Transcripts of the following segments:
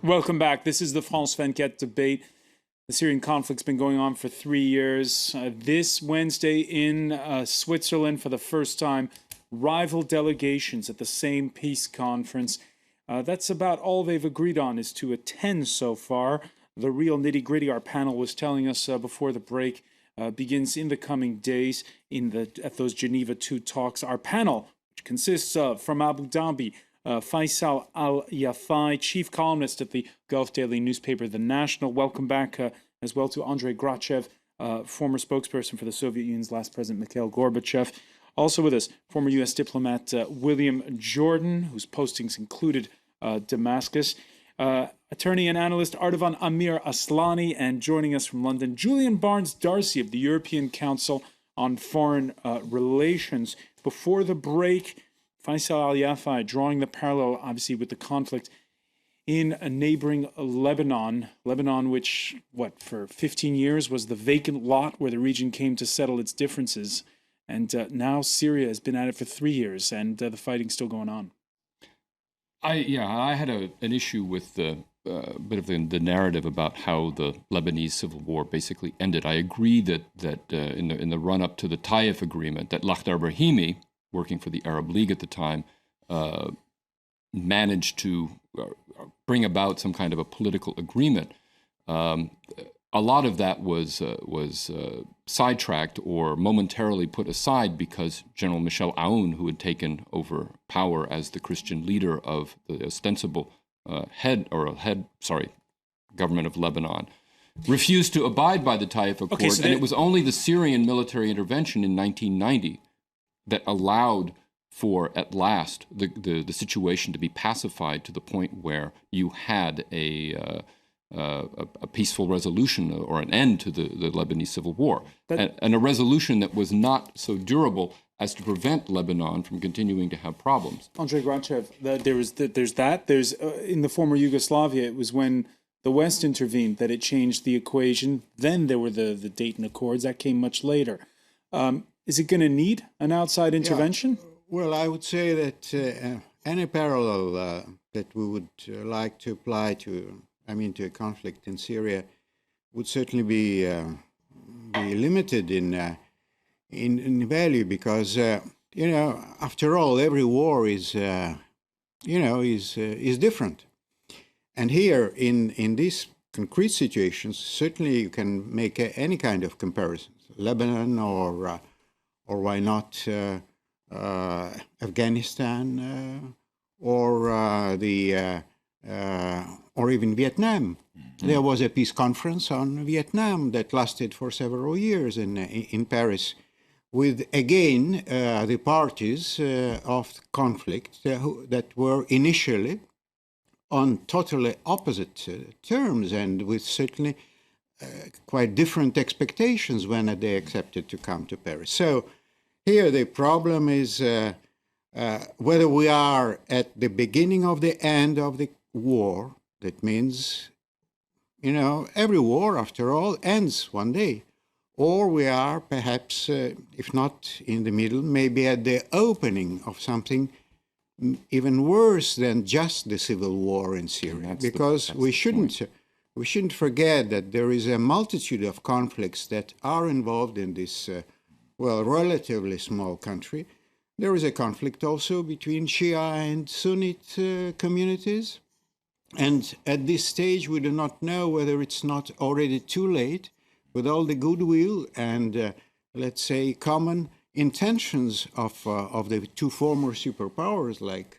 Welcome back. This is the France24 debate. The Syrian conflict's been going on for 3 years. This Wednesday in Switzerland, for the first time, rival delegations at the same peace conference. That's about all they've agreed on, is to attend so far. The real nitty-gritty, our panel was telling us before the break, begins in the coming days at those Geneva 2 talks. Our panel, which consists of, from Abu Dhabi, Faisal al-Yafai, chief columnist at the Gulf daily newspaper The National. Welcome back as well to Andrei, GRATCHEV, former spokesperson for the Soviet Union's last president, Mikhail Gorbatchev. Also with us, former U.S. diplomat William Jordan, whose postings included Damascus. Attorney and analyst Ardavan Amir Aslani, and joining us from London, Julian Barnes-Darcy of the European Council on Foreign Relations. Before the break, Faisal al-Yafai drawing the parallel, obviously, with the conflict in a neighboring Lebanon, which, for 15 years was the vacant lot where the region came to settle its differences. And now Syria has been at it for 3 years, and the fighting's still going on. I had an issue with the bit of the narrative about how the Lebanese civil war basically ended. I agree that in the run-up to the Taif agreement, that Lakhdar Brahimi, working for the Arab League at the time, managed to bring about some kind of a political agreement. A lot of that was sidetracked or momentarily put aside because General Michel Aoun, who had taken over power as the Christian leader of the ostensible government of Lebanon, refused to abide by the Taif Accord. Okay, and it was only the Syrian military intervention in 1990 that allowed for, at last, the situation to be pacified to the point where you had a peaceful resolution or an end to the Lebanese civil war, and a resolution that was not so durable as to prevent Lebanon from continuing to have problems. Andrei, GRATCHEV, there's in the former Yugoslavia, it was when the West intervened that it changed the equation. Then there were the Dayton Accords. That came much later. Is it going to need an outside intervention? Yeah. Well, I would say that any parallel that we would like to apply to a conflict in Syria would certainly be limited in value, because after all, every war is different. And here in these concrete situations, certainly you can make any kind of comparison. Lebanon or why not Afghanistan or even Vietnam. Mm-hmm. There was a peace conference on Vietnam that lasted for several years in Paris, with again the parties of the conflict that were initially on totally opposite terms and with certainly quite different expectations when they accepted to come to Paris. So here the problem is whether we are at the beginning of the end of the war. That means, every war, after all, ends one day. Or we are perhaps, if not in the middle, maybe at the opening of something even worse than just the civil war in Syria. Because we shouldn't forget that there is a multitude of conflicts that are involved in this, relatively small country. There is a conflict also between Shia and Sunnite communities. And at this stage, we do not know whether it's not already too late, with all the goodwill and, let's say, common intentions of the two former superpowers like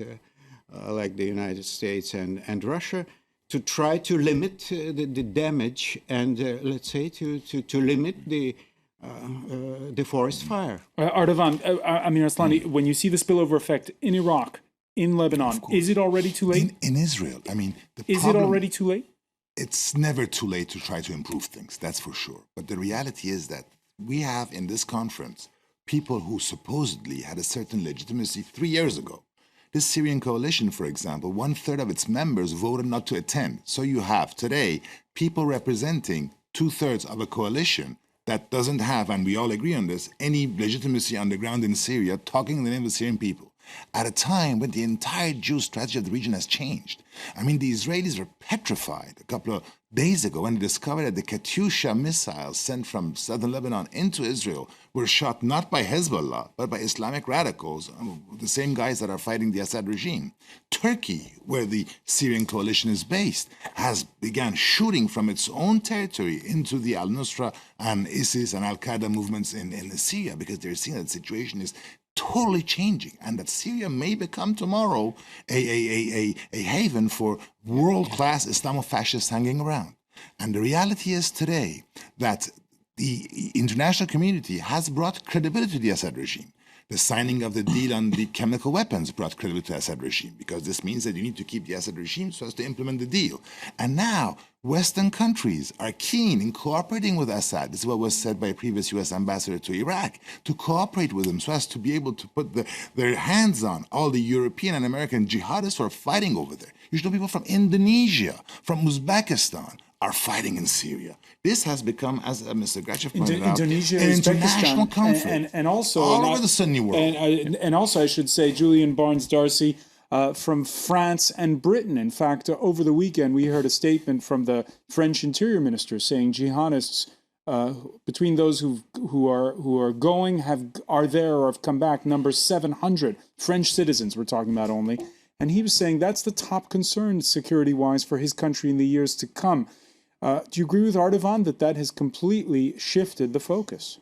the United States and Russia, to try to limit the damage and, let's say, to limit the forest fire. Ardavan, Amir Aslani, when you see the spillover effect in Iraq, in Lebanon, is it already too late? In Israel, is it already too late? It's never too late to try to improve things, that's for sure. But the reality is that we have in this conference people who supposedly had a certain legitimacy 3 years ago. This Syrian coalition, for example, 1/3 of its members voted not to attend. So you have today people representing 2/3 of a coalition that doesn't have, and we all agree on this, any legitimacy on the ground in Syria, talking in the name of the Syrian people. at a time when the entire Jewish strategy of the region has changed. I mean, the Israelis were petrified a couple of days ago when they discovered that the Katyusha missiles sent from southern Lebanon into Israel were shot not by Hezbollah, but by Islamic radicals, the same guys that are fighting the Assad regime. Turkey, where the Syrian coalition is based, has begun shooting from its own territory into the al-Nusra and ISIS and al-Qaeda movements in Syria, because they're seeing that the situation is totally changing, and that Syria may become tomorrow a haven for world-class Islamofascists hanging around. And the reality is today that the international community has brought credibility to the Assad regime. The signing of the deal on the chemical weapons brought credibility to the Assad regime, because this means that you need to keep the Assad regime so as to implement the deal. And now Western countries are keen in cooperating with Assad. This is what was said by a previous U.S. ambassador to Iraq, to cooperate with him so as to be able to put their hands on all the European and American jihadists who are fighting over there. You know, people from Indonesia, from Uzbekistan are fighting in Syria. This has become, as Mr. GRATCHEV pointed out, an international conflict and also all over the Sunni world. And also, I should say, Julian Barnes-Darcey, from France and Britain. In fact, over the weekend, we heard a statement from the French Interior Minister saying jihadists, between those who are going, are there or have come back, number 700 French citizens we're talking about only. And he was saying that's the top concern security-wise for his country in the years to come. Do you agree with Ardavan that has completely shifted the focus?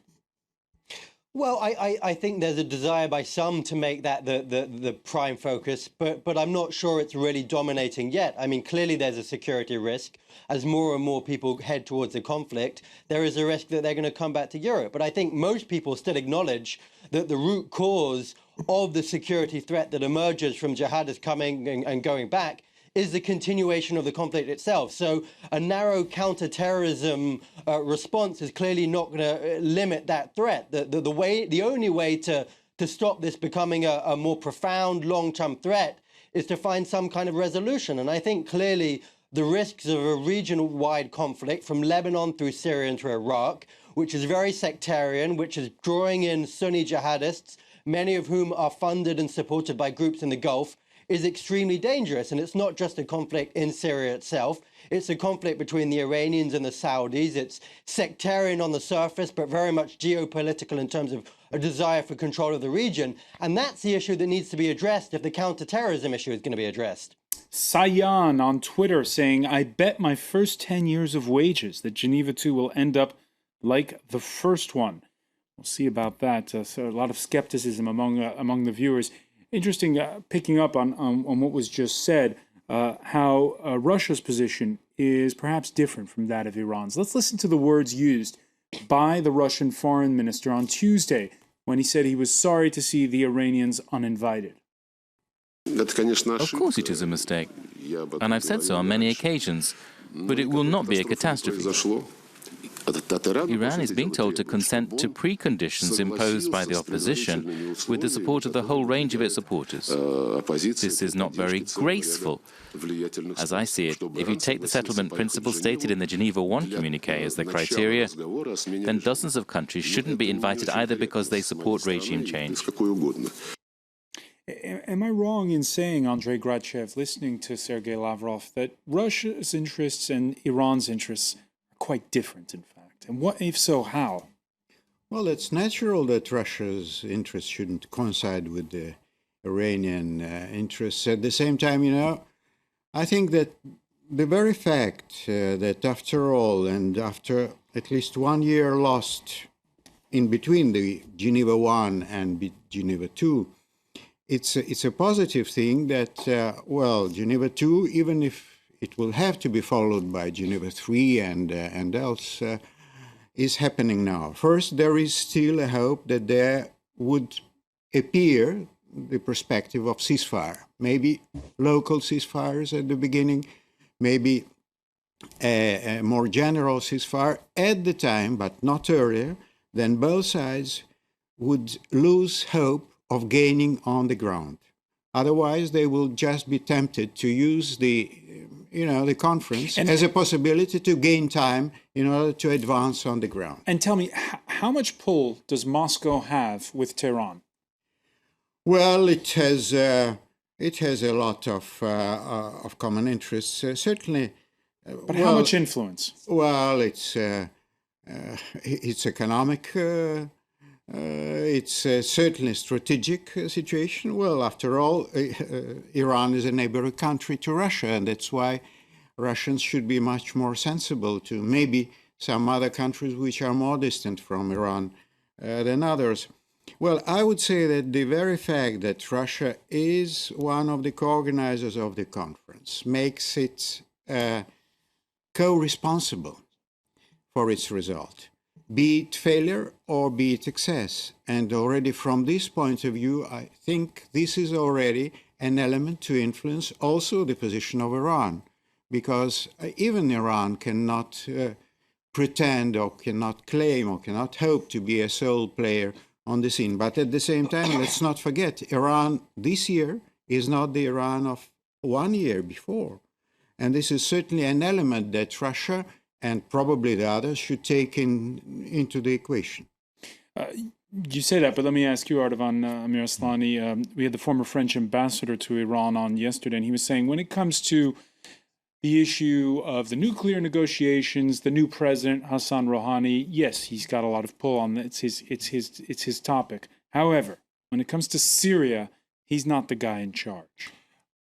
Well, I think there's a desire by some to make that the prime focus, but I'm not sure it's really dominating yet. I mean, clearly there's a security risk. As more and more people head towards the conflict, there is a risk that they're going to come back to Europe. But I think most people still acknowledge that the root cause of the security threat that emerges from jihadists coming and going back is the continuation of the conflict itself. So a narrow counterterrorism response is clearly not going to limit that threat. The only way to stop this becoming a more profound long-term threat is to find some kind of resolution. And I think clearly the risks of a region-wide conflict from Lebanon through Syria into Iraq, which is very sectarian, which is drawing in Sunni jihadists, many of whom are funded and supported by groups in the Gulf, is extremely dangerous. And it's not just a conflict in Syria itself. It's a conflict between the Iranians and the Saudis. It's sectarian on the surface, but very much geopolitical in terms of a desire for control of the region. And that's the issue that needs to be addressed if the counterterrorism issue is going to be addressed. Sayan on Twitter saying, I bet my first 10 years of wages that Geneva 2 will end up like the first one. We'll see about that. So a lot of skepticism among the viewers. Interesting, picking up on what was just said, how Russia's position is perhaps different from that of Iran's. Let's listen to the words used by the Russian foreign minister on Tuesday when he said he was sorry to see the Iranians uninvited. Of course it is a mistake, and I've said so on many occasions, but it will not be a catastrophe. Iran is being told to consent to preconditions imposed by the opposition with the support of the whole range of its supporters. This is not very graceful. As I see it, if you take the settlement principle stated in the Geneva 1 communiqué as the criteria, then dozens of countries shouldn't be invited either because they support regime change. Am I wrong in saying, Andrei GRATCHEV, listening to Sergei Lavrov, that Russia's interests and Iran's interests are quite different, in fact? And what, if so, how? Well, it's natural that Russia's interests shouldn't coincide with the Iranian interests. At the same time, I think that the very fact that after all, and after at least 1 year lost in between the Geneva 1 and Geneva 2, it's a positive thing that, Geneva 2, even if it will have to be followed by Geneva 3 and else, is happening now. First, there is still a hope that there would appear the perspective of ceasefire, maybe local ceasefires at the beginning, maybe a more general ceasefire at the time, but not earlier, then both sides would lose hope of gaining on the ground. Otherwise, they will just be tempted to use the conference as a possibility to gain time in order to advance on the ground. And tell me, how much pull does Moscow have with Tehran? Well, it has a lot of common interests. Certainly. But how much influence? Well, it's economic. It's certainly a strategic situation. Well, after all, Iran is a neighboring country to Russia, and that's why Russians should be much more sensible to maybe some other countries which are more distant from Iran than others. Well, I would say that the very fact that Russia is one of the co-organizers of the conference makes it co-responsible for its result, be it failure or be it success. And already from this point of view, I think this is already an element to influence also the position of Iran, because even Iran cannot pretend or cannot claim or cannot hope to be a sole player on the scene. But at the same time, let's not forget, Iran this year is not the Iran of 1 year before. And this is certainly an element that Russia and probably the others should take into the equation. You say that, but let me ask you, Ardavan Amir Aslani. We had the former French ambassador to Iran on yesterday, and he was saying when it comes to the issue of the nuclear negotiations, the new president, Hassan Rouhani, yes, he's got a lot of pull on that. It's his topic. However, when it comes to Syria, he's not the guy in charge.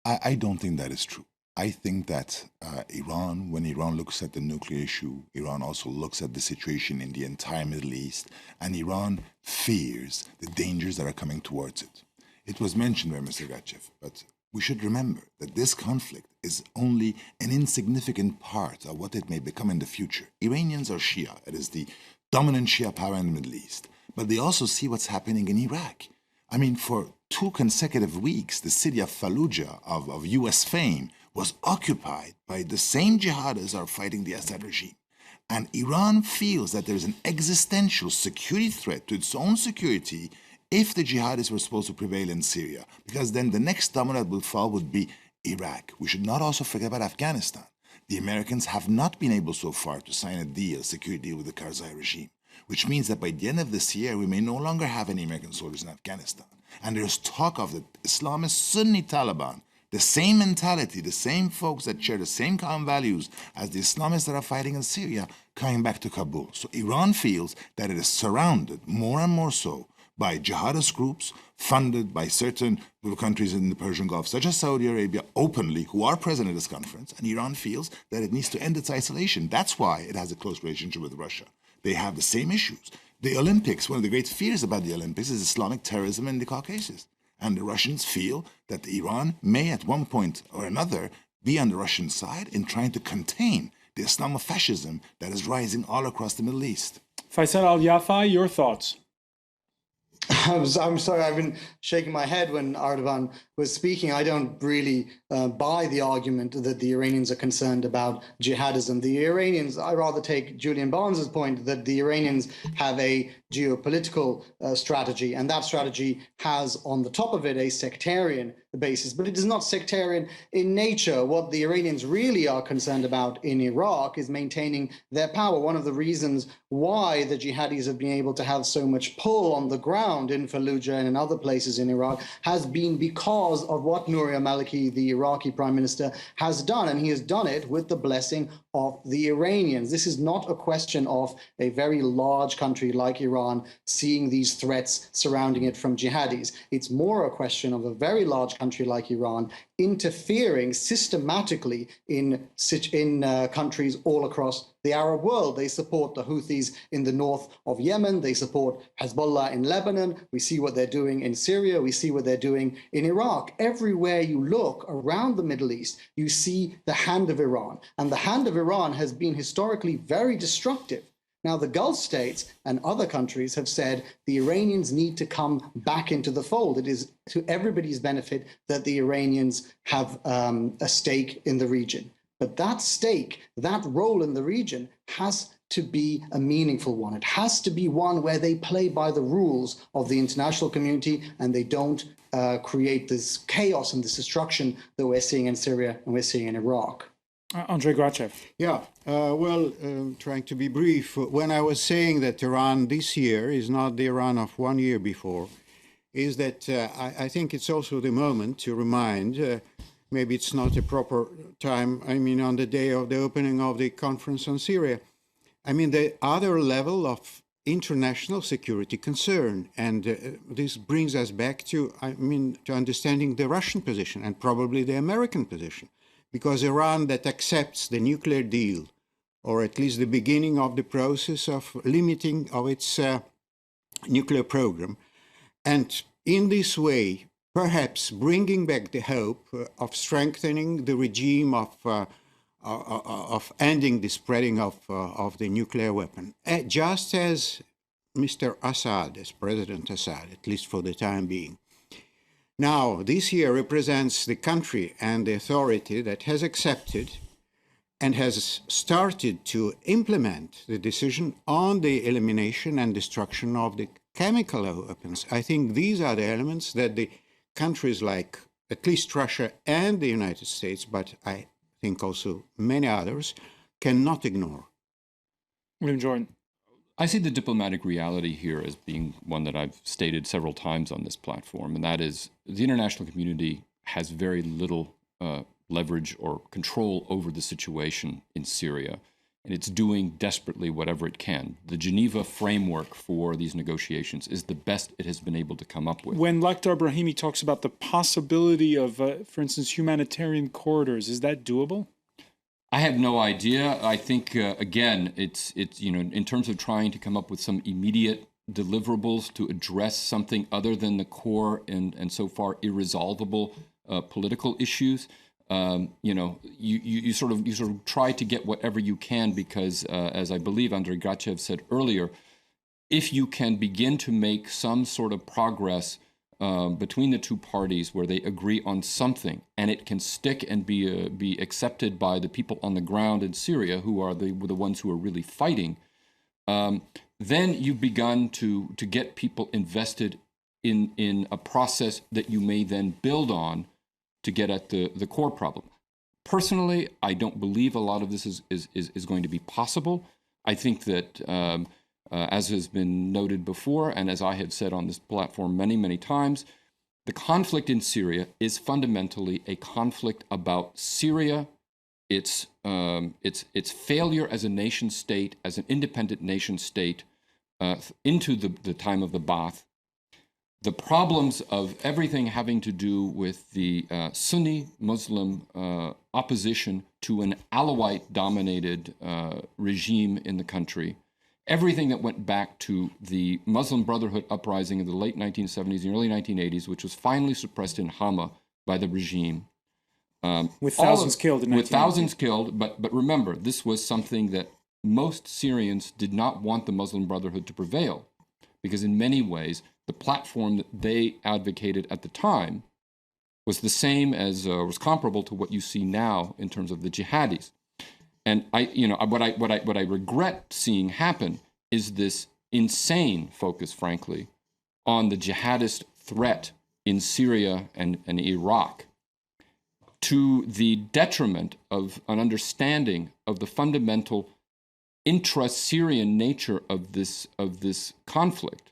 I don't think that is true. I think that Iran, when Iran looks at the nuclear issue, Iran also looks at the situation in the entire Middle East, and Iran fears the dangers that are coming towards it. It was mentioned by Mr. GRATCHEV, but we should remember that this conflict is only an insignificant part of what it may become in the future. Iranians are Shia. It is the dominant Shia power in the Middle East. But they also see what's happening in Iraq. I mean, for 2 consecutive weeks, the city of Fallujah of U.S. fame was occupied by the same jihadists are fighting the Assad regime. And Iran feels that there's an existential security threat to its own security if the jihadists were supposed to prevail in Syria, because then the next domino that will fall would be Iraq. We should not also forget about Afghanistan. The Americans have not been able so far to sign a security deal with the Karzai regime, which means that by the end of this year, we may no longer have any American soldiers in Afghanistan. And there's talk of the Islamist Sunni Taliban, the same mentality, the same folks that share the same common values as the Islamists that are fighting in Syria, coming back to Kabul. So Iran feels that it is surrounded more and more so by jihadist groups funded by certain countries in the Persian Gulf, such as Saudi Arabia, openly, who are present at this conference. And Iran feels that it needs to end its isolation. That's why it has a close relationship with Russia. They have the same issues. The Olympics, one of the great fears about the Olympics is Islamic terrorism in the Caucasus. And the Russians feel that Iran may at one point or another be on the Russian side in trying to contain the Islamofascism that is rising all across the Middle East. Faisal al-Yafai, your thoughts? I'm sorry, I've been shaking my head when Ardavan was speaking. I don't really buy the argument that the Iranians are concerned about jihadism. The Iranians, I rather take Julian Barnes's point that the Iranians have a geopolitical strategy, and that strategy has on the top of it a sectarian basis, but it is not sectarian in nature. What the Iranians really are concerned about in Iraq is maintaining their power. One of the reasons why the jihadis have been able to have so much pull on the ground in Fallujah and in other places in Iraq has been because of what Nouri al-Maliki, the Iraqi prime minister, has done, and he has done it with the blessing of the Iranians. This is not a question of a very large country like Iran seeing these threats surrounding it from jihadis. It's more a question of a very large country like Iran interfering systematically in countries all across the Arab world. They support the Houthis in the north of Yemen. They support Hezbollah in Lebanon. We see what they're doing in Syria. We see what they're doing in Iraq. Everywhere you look around the Middle East, you see the hand of Iran. And the hand of Iran has been historically very destructive. Now, the Gulf states and other countries have said the Iranians need to come back into the fold. It is to everybody's benefit that the Iranians have a stake in the region. But that stake, that role in the region has to be a meaningful one. It has to be one where they play by the rules of the international community and they don't create this chaos and this destruction that we're seeing in Syria and we're seeing in Iraq. Andrei GRATCHEV. Yeah, trying to be brief, when I was saying that Iran this year is not the Iran of 1 year before, is that I think it's also the moment to remind, maybe it's not a proper time, I mean, on the day of the opening of the conference on Syria, I mean, the other level of international security concern. And this brings us back to, I mean, to understanding the Russian position and probably the American position. Because Iran that accepts the nuclear deal, or at least the beginning of the process of limiting of its nuclear program, and in this way, perhaps bringing back the hope of strengthening the regime of ending the spreading of the nuclear weapon, just as Mr. Assad, as President Assad, at least for the time being. Now, this year represents the country and the authority that has accepted and has started to implement the decision on the elimination and destruction of the chemical weapons. I think these are the elements that the countries like at least Russia and the United States, but I think also many others, cannot ignore. William Jordan. I see the diplomatic reality here as being one that I've stated several times on this platform, and that is the international community has very little leverage or control over the situation in Syria, and it's doing desperately whatever it can. The Geneva framework for these negotiations is the best it has been able to come up with. When Lakhdar Brahimi talks about the possibility of, for instance, humanitarian corridors, is that doable? I have no idea. I think, again, it's in terms of trying to come up with some immediate deliverables to address something other than the core and so far irresolvable political issues. You sort of try to get whatever you can because, as I believe Andrei GRATCHEV said earlier, if you can begin to make some sort of progress between the two parties where they agree on something and it can stick and be accepted by the people on the ground in Syria who are the ones who are really fighting, then you've begun to get people invested in a process that you may then build on to get at the core problem. Personally, I don't believe a lot of this is going to be possible. I think that, as has been noted before, and as I have said on this platform many, many times, the conflict in Syria is fundamentally a conflict about Syria, its failure as a nation state, as an independent nation state, into the time of the Ba'ath, the problems of everything having to do with the Sunni Muslim opposition to an Alawite-dominated regime in the country, everything that went back to the Muslim Brotherhood uprising in the late 1970s and early 1980s, which was finally suppressed in Hama by the regime. With thousands killed in 1980s. With thousands killed, but remember, this was something that most Syrians did not want the Muslim Brotherhood to prevail, because in many ways, the platform that they advocated at the time was the same as, was comparable to what you see now in terms of the jihadis. And what I regret seeing happen is this insane focus, frankly, on the jihadist threat in Syria and Iraq, to the detriment of an understanding of the fundamental intra-Syrian nature of this conflict.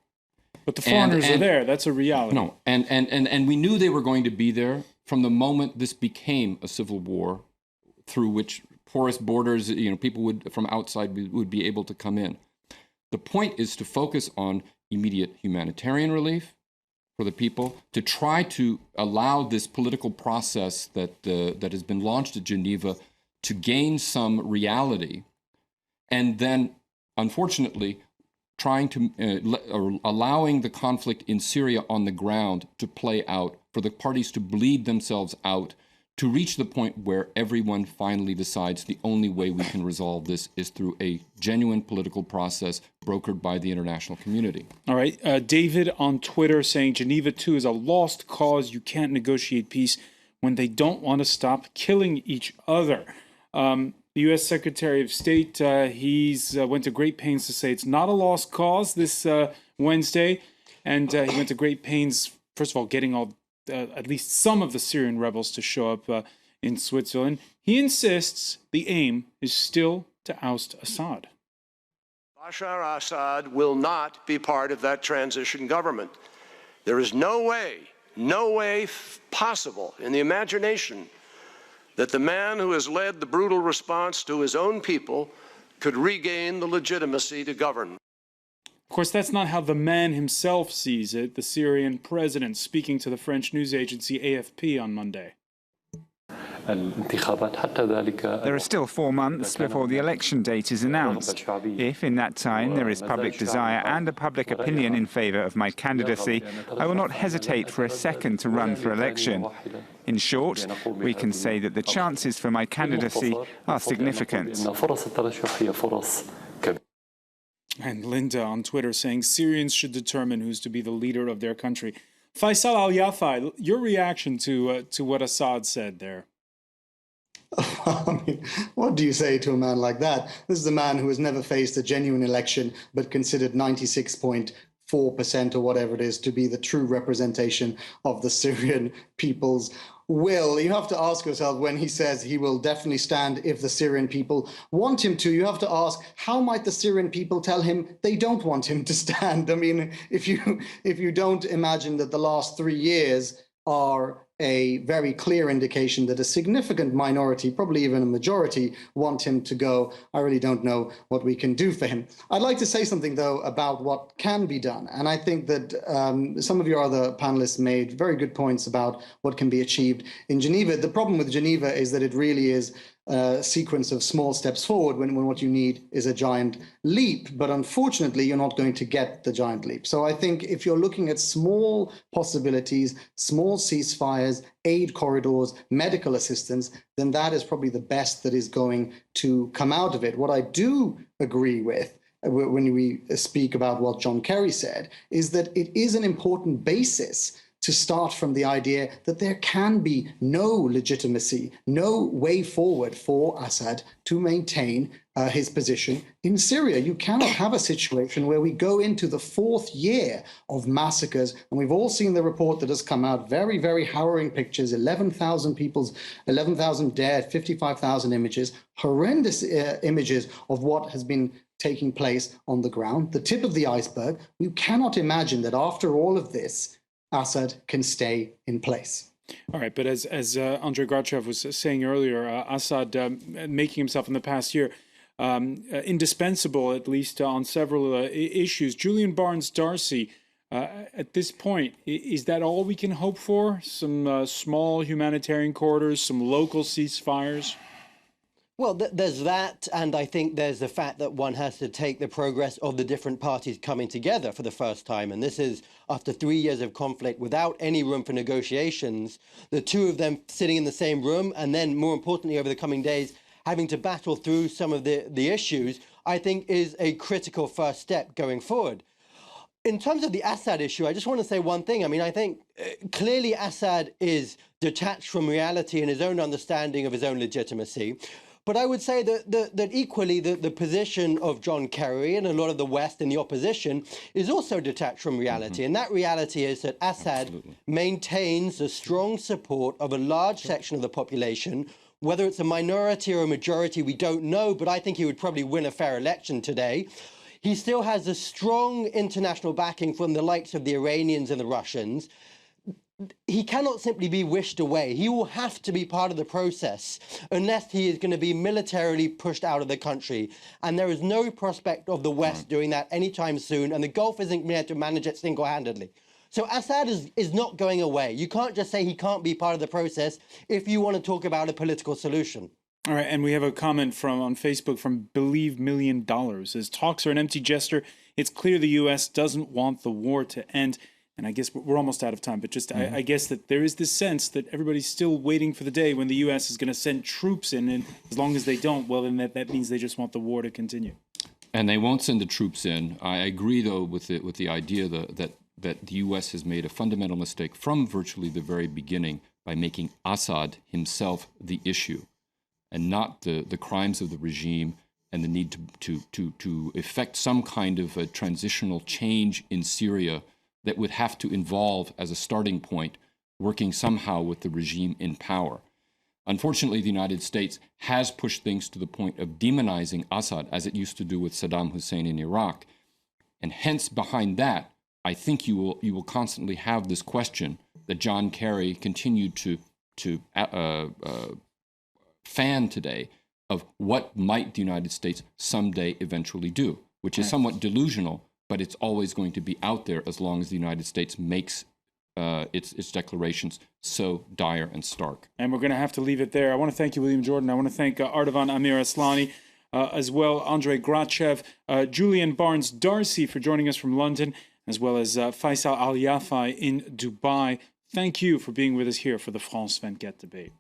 But the foreigners are there. That's a reality. No, and we knew they were going to be there from the moment this became a civil war, through which porous borders, people from outside would be able to come in. The point is to focus on immediate humanitarian relief for the people, to try to allow this political process that has been launched at Geneva to gain some reality, and then, unfortunately, trying to or allowing the conflict in Syria on the ground to play out, for the parties to bleed themselves out, to reach the point where everyone finally decides the only way we can resolve this is through a genuine political process brokered by the international community. All right. David on Twitter saying Geneva 2 is a lost cause. You can't negotiate peace when they don't want to stop killing each other. The U.S. Secretary of State, he's went to great pains to say it's not a lost cause this Wednesday. And he went to great pains, first of all, getting at least some of the Syrian rebels to show up in Switzerland. He insists the aim is still to oust Assad. Bashar Assad will not be part of that transition government. There is no way possible in the imagination that the man who has led the brutal response to his own people could regain the legitimacy to govern. Of course, that's not how the man himself sees it, the Syrian president speaking to the French news agency AFP on Monday. There are still 4 months before the election date is announced. If, in that time, there is public desire and a public opinion in favour of my candidacy, I will not hesitate for a second to run for election. In short, we can say that the chances for my candidacy are significant. And Linda on Twitter saying Syrians should determine who's to be the leader of their country. Faisal al-Yafai, your reaction to what Assad said there? I mean, what do you say to a man like that? This is a man who has never faced a genuine election, but considered 96.4% or whatever it is to be the true representation of the Syrian people's will. You have to ask yourself, when he says he will definitely stand if the Syrian people want him to, you have to ask, how might the Syrian people tell him they don't want him to stand? I mean, if you don't imagine that the last 3 years are a very clear indication that a significant minority, probably even a majority, want him to go, I really don't know what we can do for him. I'd like to say something, though, about what can be done. And I think that some of your other panelists made very good points about what can be achieved in Geneva. The problem with Geneva is that it really is a sequence of small steps forward when what you need is a giant leap. But unfortunately, you're not going to get the giant leap. So I think if you're looking at small possibilities, small ceasefires, aid corridors, medical assistance, then that is probably the best that is going to come out of it. What I do agree with when we speak about what John Kerry said is that it is an important basis to start from the idea that there can be no legitimacy, no way forward for Assad to maintain his position in Syria. You cannot have a situation where we go into the 4th year of massacres, and we've all seen the report that has come out, very, very harrowing pictures, 11,000 dead, 55,000 images, horrendous images of what has been taking place on the ground, the tip of the iceberg. You cannot imagine that after all of this, Assad can stay in place. All right, but as Andrei GRATCHEV was saying earlier, Assad making himself in the past year indispensable, at least on several issues. Julian Barnes-Darcey, at this point, is that all we can hope for? Some small humanitarian corridors, some local ceasefires? Well, there's that, and I think there's the fact that one has to take the progress of the different parties coming together for the first time. And this is after 3 years of conflict without any room for negotiations, the two of them sitting in the same room, and then more importantly over the coming days, having to battle through some of the issues, I think is a critical first step going forward. In terms of the Assad issue, I just want to say one thing. I mean, I think clearly Assad is detached from reality and his own understanding of his own legitimacy. But I would say that equally the position of John Kerry and a lot of the West and the opposition is also detached from reality. And that reality is that Assad maintains the strong support of a large section of the population. Whether it's a minority or a majority, we don't know, but I think he would probably win a fair election today. He still has a strong international backing from the likes of the Iranians and the Russians. He cannot simply be wished away. He will have to be part of the process unless he is going to be militarily pushed out of the country. And there is no prospect of the West doing that anytime soon. And the Gulf isn't going to manage it single-handedly. So Assad is not going away. You can't just say he can't be part of the process if you want to talk about a political solution. All right, and we have a comment on Facebook from Believe $1 Million. Says, talks are an empty gesture. It's clear the U.S. doesn't want the war to end. And I guess we're almost out of time, but just I guess that there is this sense that everybody's still waiting for the day when the U.S. is going to send troops in, and as long as they don't, well, then that means they just want the war to continue. And they won't send the troops in. I agree, though, with the idea that the U.S. has made a fundamental mistake from virtually the very beginning by making Assad himself the issue, and not the crimes of the regime and the need to effect some kind of a transitional change in Syria that would have to involve, as a starting point, working somehow with the regime in power. Unfortunately, the United States has pushed things to the point of demonizing Assad, as it used to do with Saddam Hussein in Iraq. And hence, behind that, I think you will constantly have this question that John Kerry continued to fan today of what might the United States someday eventually do, which is somewhat delusional, but it's always going to be out there as long as the United States makes its declarations so dire and stark. And we're going to have to leave it there. I want to thank you, William Jordan. I want to thank Ardavan Amir Aslani, as well Andrei GRATCHEV, Julian Barnes-Darcey for joining us from London, as well as Faisal al-Yafai in Dubai. Thank you for being with us here for the France 24 debate.